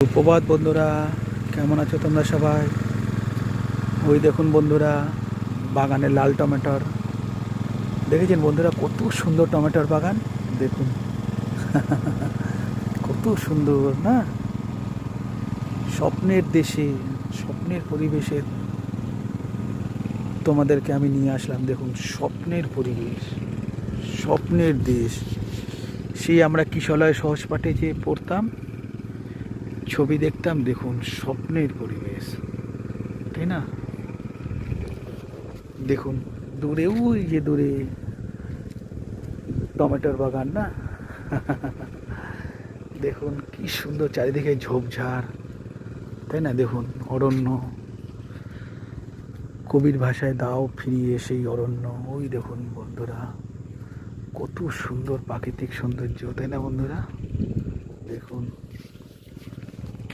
সুপ্রভাত বন্ধুরা, কেমন আছো তোমরা সবাই? ওই দেখুন বন্ধুরা, বাগানে লাল টমেটোর দেখেছেন বন্ধুরা, কত সুন্দর টমেটোর বাগান। দেখুন কত সুন্দর না? স্বপ্নের দেশে, স্বপ্নের পরিবেশে তোমাদেরকে আমি নিয়ে আসলাম। দেখুন স্বপ্নের পরিবেশ, স্বপ্নের দেশ। সেই আমরা কিশলয় সহজপাঠে যে পড়তাম, ছবি দেখতাম, দেখুন স্বপ্নের পরিবেশ, তাই না? দেখুন দূরে, ওই যে দূরে টমেটোর বাগান না? দেখুন কি সুন্দর, চারিদিকে ঝোপঝাড়, তাই না? দেখুন অরণ্য, কবির ভাষায় দাও ফিরিয়ে সেই অরণ্য। ওই দেখুন বন্ধুরা, কত সুন্দর প্রাকৃতিক সৌন্দর্য, তাই না বন্ধুরা? দেখুন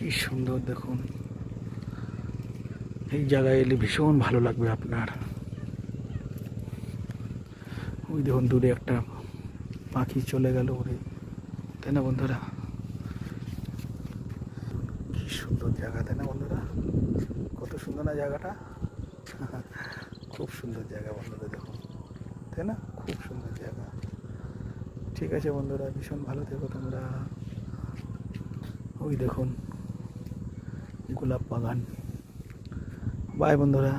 কি সুন্দর, দেখুন এই জায়গায় এলে ভীষণ ভালো লাগবে আপনার। ওই দেখুন দূরে একটা পাখি চলে গেল ওরে, তাই না বন্ধুরা? কি সুন্দর জায়গা, তাই না বন্ধুরা? কত সুন্দর না জায়গাটা? খুব সুন্দর জায়গা বন্ধুরা, দেখুন, তাই না? খুব সুন্দর জায়গা। ঠিক আছে বন্ধুরা, ভীষণ ভালো থেকো তোমরা। ওই দেখুন গোলাপ বাগান। বাই বন্ধুরা।